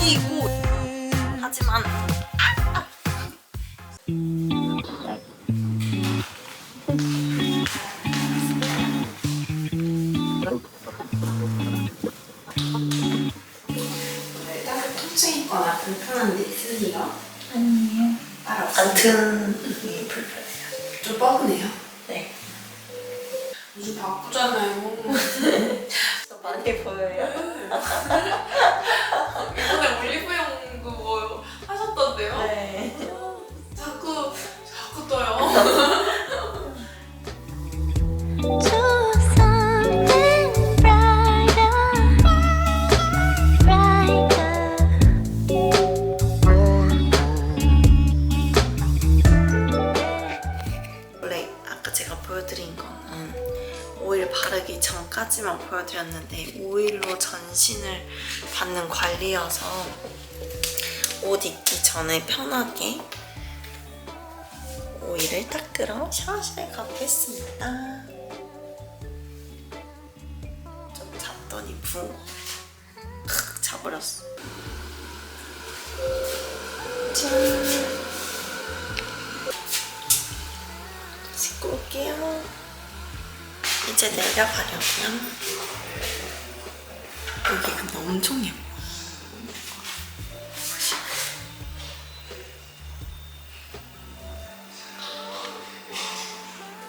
느끼고 하지만 통증 있거나 불편한 데 있으세요? 아니에요. 같은 게 불편해요. 좀 뻐근해요? 네. 요즘 바쁘잖아요. 좀 많이 보여요. 이번에 올리브영 그거 하셨던데요? 네. 자꾸 떠요. 원래 아까 제가 보여드린 거는 오일 바르기 전까지만 보여드렸는데 오일로 전신을 받는 관리여서 옷 입기 전에 편하게 오일을 닦으러 샤워실에 가보겠습니다. 좀 잤더니 부은 거 칵 자버렸어. 짠! 씻고 올게요. 이제 내려가려고요. 여기 근데 엄청 예뻐.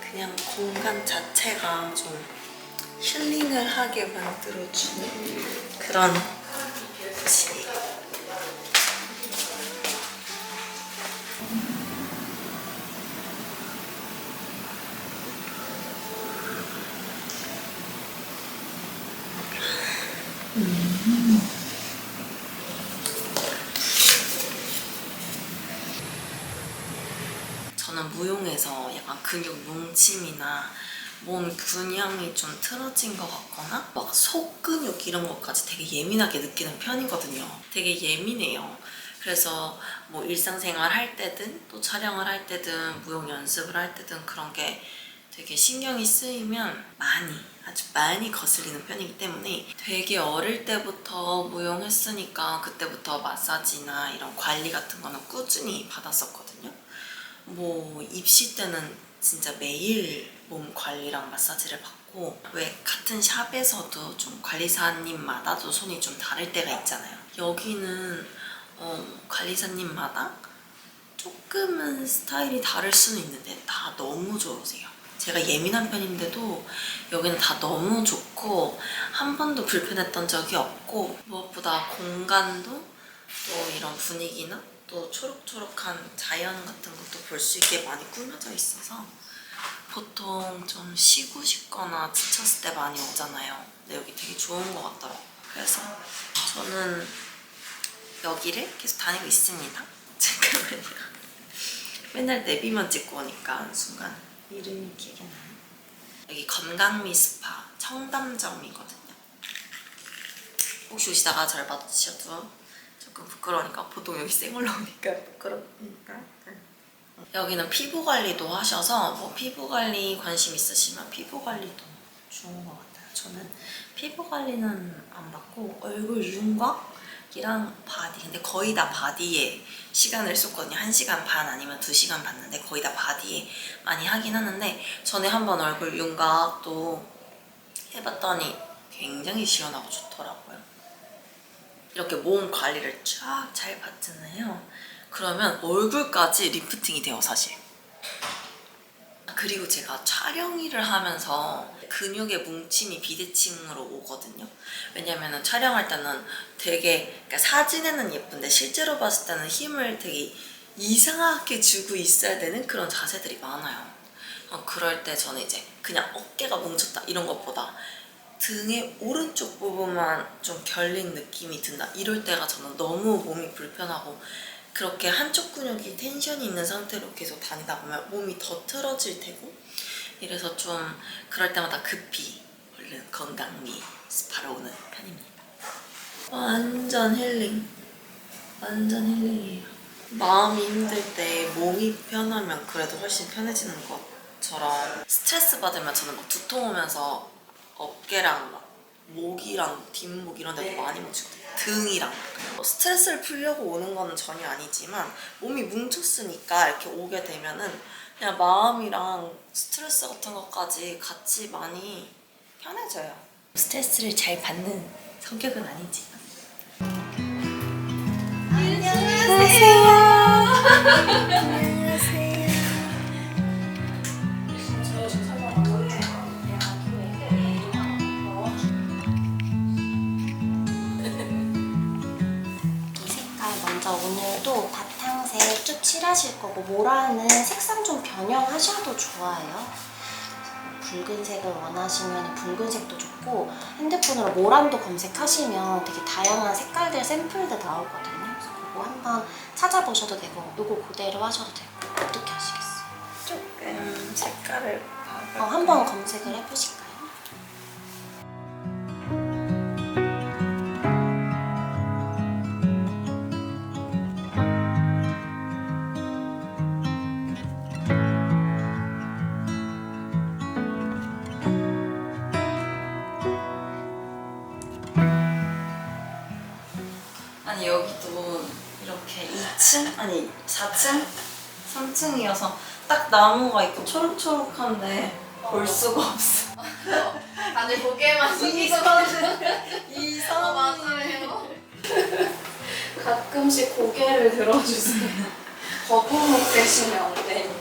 그냥 공간 자체가 좀 힐링을 하게 만들어주는 그런 곳이에요. 저는 무용에서 약간 근육 뭉침이나 몸 균형이 좀 틀어진 것 같거나 막 속근육 이런 것까지 되게 예민하게 느끼는 편이거든요. 되게 예민해요. 그래서 뭐 일상생활 할 때든 또 촬영을 할 때든 무용 연습을 할 때든 그런 게 되게 신경이 쓰이면 아주 많이 거슬리는 편이기 때문에 되게 어릴 때부터 무용했으니까 그때부터 마사지나 이런 관리 같은 거는 꾸준히 받았었거든요. 뭐 입시 때는 진짜 매일 몸 관리랑 마사지를 받고 왜 같은 샵에서도 좀 관리사님마다도 손이 좀 다를 때가 있잖아요. 여기는 관리사님마다 조금은 스타일이 다를 수는 있는데 다 너무 좋으세요. 제가 예민한 편인데도 여기는 다 너무 좋고 한 번도 불편했던 적이 없고 무엇보다 공간도 또 이런 분위기나 또 초록초록한 자연 같은 것도 볼 수 있게 많이 꾸며져 있어서 보통 좀 쉬고 싶거나 지쳤을 때 많이 오잖아요. 근데 여기 되게 좋은 것 같더라고요. 그래서 저는 여기를 계속 다니고 있습니다. 잠깐만요. 맨날 내비만 찍고 오니까 순간 이름이 기억이 나요. 여기 건강미 스파 청담점이거든요. 혹시 오시다가 저를 마주치셔도 조금 부끄러우니까 보통 여기 쌩 올라오니까 부끄럽니까? 여기는 피부 관리도 하셔서 뭐 피부 관리 관심 있으시면 피부 관리도 좋은 것 같아요. 저는 피부 관리는 안 받고 얼굴 윤곽이랑 바디, 근데 거의 다 바디에 시간을 쏟거든요. 1시간 반 아니면 2시간 받는데 거의 다 바디에 많이 하긴 하는데 전에 한번 얼굴 윤곽도 해봤더니 굉장히 시원하고 좋더라고요. 이렇게 몸 관리를 쫙 잘 받잖아요. 그러면 얼굴까지 리프팅이 돼요, 사실. 그리고 제가 촬영 일을 하면서 근육의 뭉침이 비대칭으로 오거든요. 왜냐면 촬영할 때는 되게, 그러니까 사진에는 예쁜데 실제로 봤을 때는 힘을 되게 이상하게 주고 있어야 되는 그런 자세들이 많아요. 그럴 때 저는 이제 그냥 어깨가 뭉쳤다 이런 것보다 등의 오른쪽 부분만 좀 결린 느낌이 든다 이럴 때가 저는 너무 몸이 불편하고 그렇게 한쪽 근육이 텐션이 있는 상태로 계속 다니다 보면 몸이 더 틀어질 테고 이래서 좀 그럴 때마다 급히 얼른 건강미 스파로 오는 편입니다. 완전 힐링. 완전 힐링이에요. 마음이 힘들 때 몸이 편하면 그래도 훨씬 편해지는 것처럼 스트레스 받으면 저는 막 두통 오면서 어깨랑 막 목이랑 뒷목 이런 데 많이 뭉치거든요. 등이랑. 스트레스를 풀려고 오는 건 전혀 아니지만 몸이 뭉쳤으니까 이렇게 오게 되면은 그냥 마음이랑 스트레스 같은 것까지 같이 많이 편해져요. 스트레스를 잘 받는 성격은 아니지만. 이 색깔 먼저 오늘도 바탕색 쭉 칠하실 거고 모라는 색상 좀 변형하셔도 좋아요. 붉은색을 원하시면 붉은색도 좋고 핸드폰으로 모란도 검색하시면 되게 다양한 색깔들 샘플들 나오거든요. 그래서 그거 한번 찾아보셔도 되고 이거 그대로 하셔도 되고 어떻게 하시겠어요? 조금 색깔을 한번 검색을 해보실까요? 아니 여기도 이렇게 2층? 아니 4층? 3층이어서 딱 나무가 있고 초록초록한데 볼 수가 없어. 다들 고개만 이상. 맞아요. 가끔씩 고개를 들어주세요. 거북목 되시면 안 돼요.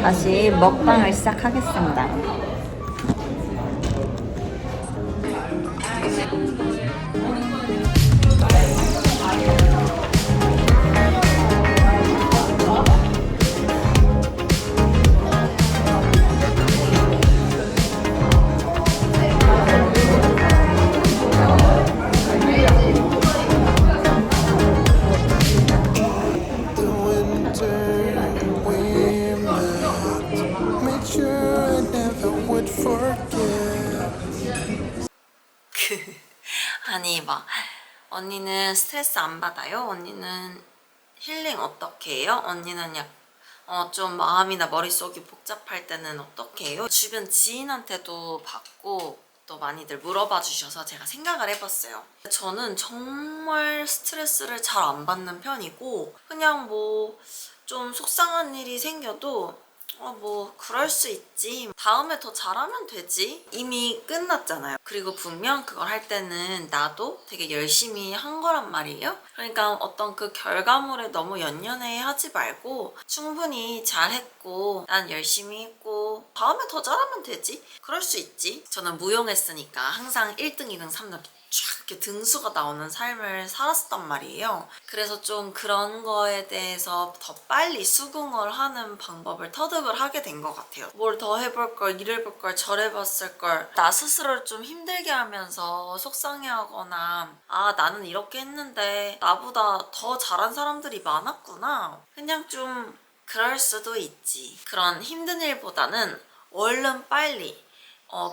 다시 먹방을 시작하겠습니다. 아니 막 언니는 스트레스 안 받아요? 언니는 힐링 어떻게 해요? 언니는 좀 마음이나 머릿속이 복잡할 때는 어떻게 해요? 주변 지인한테도 받고 또 많이들 물어봐 주셔서 제가 생각을 해봤어요. 저는 정말 스트레스를 잘 안 받는 편이고 그냥 뭐 좀 속상한 일이 생겨도 뭐 그럴 수 있지, 다음에 더 잘하면 되지, 이미 끝났잖아요. 그리고 분명 그걸 할 때는 나도 되게 열심히 한 거란 말이에요. 그러니까 어떤 그 결과물에 너무 연연해 하지 말고 충분히 잘했고 난 열심히 했고 다음에 더 잘하면 되지, 그럴 수 있지. 저는 무용했으니까 항상 1등 2등 3등 쫙 이렇게 등수가 나오는 삶을 살았단 말이에요. 그래서 좀 그런 거에 대해서 더 빨리 수긍을 하는 방법을 터득을 하게 된 것 같아요. 뭘 더 해볼 걸, 이래볼 걸, 저래봤을 걸, 나 스스로를 좀 힘들게 하면서 속상해하거나 아 나는 이렇게 했는데 나보다 더 잘한 사람들이 많았구나, 그냥 좀 그럴 수도 있지, 그런 힘든 일보다는 얼른 빨리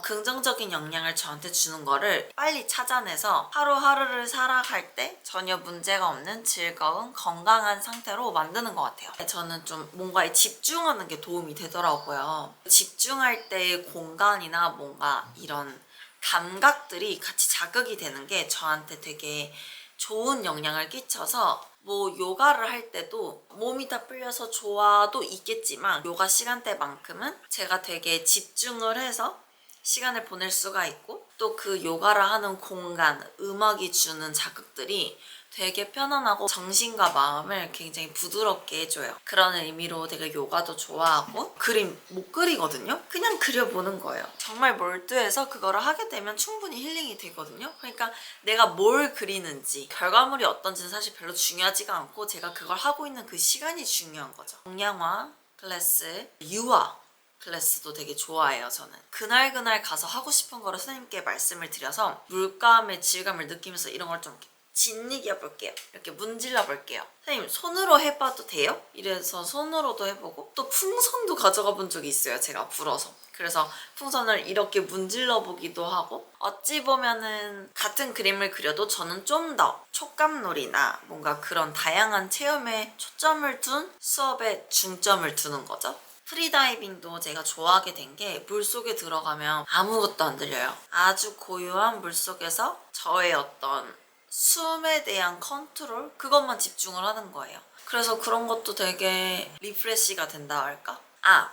긍정적인 영향을 저한테 주는 거를 빨리 찾아내서 하루하루를 살아갈 때 전혀 문제가 없는 즐거운 건강한 상태로 만드는 것 같아요. 저는 좀 뭔가에 집중하는 게 도움이 되더라고요. 집중할 때의 공간이나 뭔가 이런 감각들이 같이 자극이 되는 게 저한테 되게 좋은 영향을 끼쳐서 뭐 요가를 할 때도 몸이 다 풀려서 좋아도 있겠지만 요가 시간대만큼은 제가 되게 집중을 해서 시간을 보낼 수가 있고 또 그 요가를 하는 공간, 음악이 주는 자극들이 되게 편안하고 정신과 마음을 굉장히 부드럽게 해줘요. 그런 의미로 되게 요가도 좋아하고 그림 못 그리거든요? 그냥 그려보는 거예요. 정말 몰두해서 그거를 하게 되면 충분히 힐링이 되거든요. 그러니까 내가 뭘 그리는지 결과물이 어떤지는 사실 별로 중요하지가 않고 제가 그걸 하고 있는 그 시간이 중요한 거죠. 동양화 클래스, 유화 클래스도 되게 좋아해요. 저는 그날 가서 하고 싶은 거를 선생님께 말씀을 드려서 물감의 질감을 느끼면서 이런 걸 좀 짓이겨 볼게요. 이렇게 문질러 볼게요. 선생님 손으로 해봐도 돼요? 이래서 손으로도 해보고 또 풍선도 가져가 본 적이 있어요. 제가 불어서. 그래서 풍선을 이렇게 문질러 보기도 하고 어찌 보면은 같은 그림을 그려도 저는 좀 더 촉감놀이나 뭔가 그런 다양한 체험에 초점을 둔 수업에 중점을 두는 거죠. 프리다이빙도 제가 좋아하게 된 게 물속에 들어가면 아무것도 안 들려요. 아주 고요한 물속에서 저의 어떤 숨에 대한 컨트롤? 그것만 집중을 하는 거예요. 그래서 그런 것도 되게 리프레시가 된다 할까?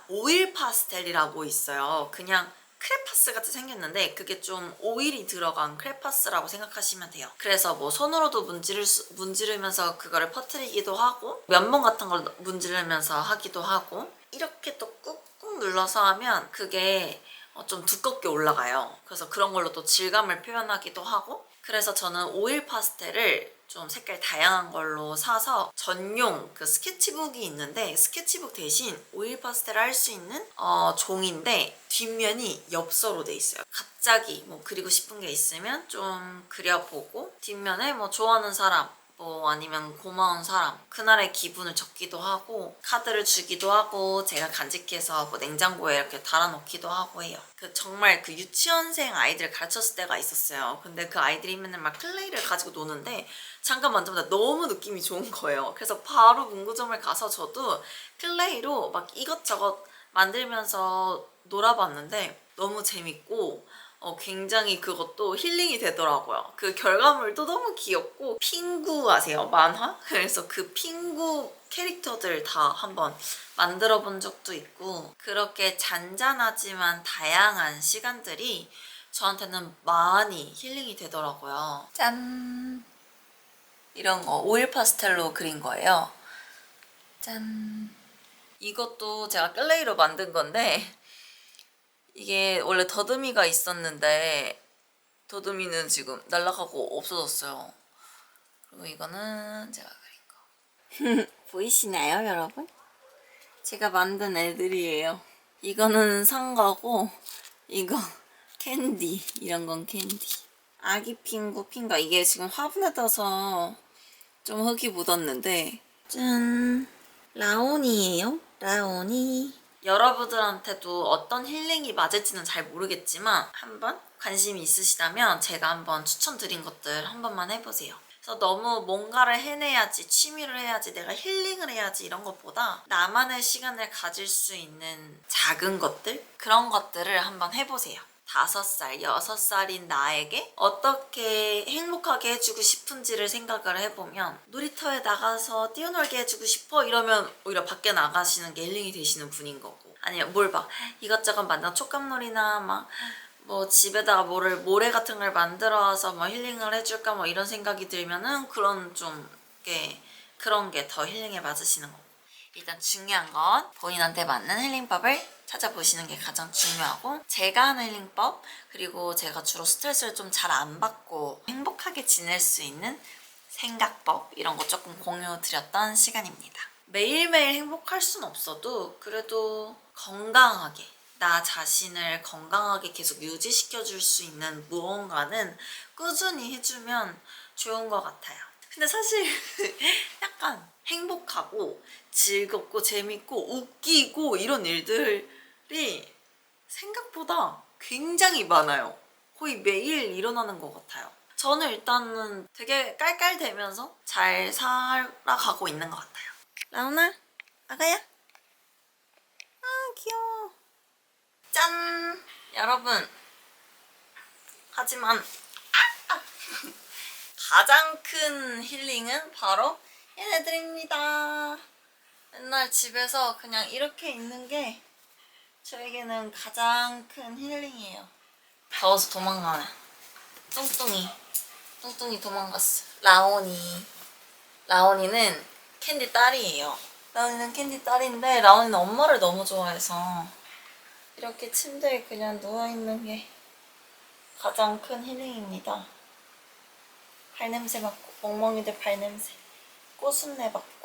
오일 파스텔이라고 있어요. 그냥 크레파스 같이 생겼는데 그게 좀 오일이 들어간 크레파스라고 생각하시면 돼요. 그래서 뭐 손으로도 문지르면서 그거를 퍼뜨리기도 하고 면봉 같은 걸 문지르면서 하기도 하고 이렇게 또 꾹꾹 눌러서 하면 그게 좀 두껍게 올라가요. 그래서 그런 걸로 또 질감을 표현하기도 하고 그래서 저는 오일 파스텔을 좀 색깔 다양한 걸로 사서 전용 그 스케치북이 있는데 스케치북 대신 오일 파스텔을 할 수 있는 종인데 뒷면이 엽서로 돼 있어요. 갑자기 뭐 그리고 싶은 게 있으면 좀 그려보고 뒷면에 뭐 좋아하는 사람 뭐 아니면 고마운 사람 그날의 기분을 적기도 하고 카드를 주기도 하고 제가 간직해서 뭐 냉장고에 이렇게 달아놓기도 하고 해요. 정말 그 유치원생 아이들 가르쳤을 때가 있었어요. 근데 그 아이들이 맨날 막 클레이를 가지고 노는데 잠깐 만져보다 너무 느낌이 좋은 거예요. 그래서 바로 문구점을 가서 저도 클레이로 막 이것저것 만들면서 놀아봤는데 너무 재밌고 굉장히 그것도 힐링이 되더라고요. 그 결과물도 너무 귀엽고 핑구 아세요? 만화? 그래서 그 핑구 캐릭터들 다 한번 만들어 본 적도 있고 그렇게 잔잔하지만 다양한 시간들이 저한테는 많이 힐링이 되더라고요. 짠! 이런 거 오일 파스텔로 그린 거예요. 짠! 이것도 제가 클레이로 만든 건데 이게 원래 더듬이가 있었는데 더듬이는 지금 날아가고 없어졌어요. 그리고 이거는 제가 그린 거. 보이시나요, 여러분? 제가 만든 애들이에요. 이거는 상가고 이거 캔디. 이런 건 캔디. 아기 핑구 핑가. 이게 지금 화분에 떠서 좀 흙이 묻었는데 짠! 라온이에요. 라온이. 여러분들한테도 어떤 힐링이 맞을지는 잘 모르겠지만 한번 관심이 있으시다면 제가 한번 추천드린 것들 한 번만 해보세요. 그래서 너무 뭔가를 해내야지, 취미를 해야지, 내가 힐링을 해야지 이런 것보다 나만의 시간을 가질 수 있는 작은 것들? 그런 것들을 한번 해보세요. 5살, 6살인 나에게 어떻게 행복하게 해주고 싶은지를 생각을 해보면 놀이터에 나가서 뛰어놀게 해주고 싶어 이러면 오히려 밖에 나가시는 게 힐링이 되시는 분인 거고 아니면 뭘 막 이것저것 만든 촉감놀이나 막 뭐 집에다가 모래 같은 걸 만들어서 뭐 힐링을 해줄까 뭐 이런 생각이 들면은 그런 그런 게 더 힐링에 맞으시는 거고 일단 중요한 건 본인한테 맞는 힐링법을 찾아보시는 게 가장 중요하고 제가 하는 힐링법 그리고 제가 주로 스트레스를 좀 잘 안 받고 행복하게 지낼 수 있는 생각법 이런 거 조금 공유드렸던 시간입니다. 매일매일 행복할 순 없어도 그래도 건강하게 나 자신을 건강하게 계속 유지시켜줄 수 있는 무언가는 꾸준히 해주면 좋은 것 같아요. 근데 사실 약간 행복하고 즐겁고 재밌고 웃기고 이런 일들이 생각보다 굉장히 많아요. 거의 매일 일어나는 것 같아요. 저는 일단은 되게 깔깔대면서 잘 살아가고 있는 것 같아요. 라온아, 아가야? 아, 귀여워. 짠! 여러분, 하지만 가장 큰 힐링은 바로 얘네들입니다. 맨날 집에서 그냥 이렇게 있는 게 저에게는 가장 큰 힐링이에요. 더워서 도망가네. 뚱뚱이 도망갔어. 라온이는 캔디 딸이에요. 라온이는 캔디 딸인데 라온이는 엄마를 너무 좋아해서 이렇게 침대에 그냥 누워있는 게 가장 큰 힐링입니다. 발냄새 맡고, 멍멍이들 발냄새, 꼬순내 맡고.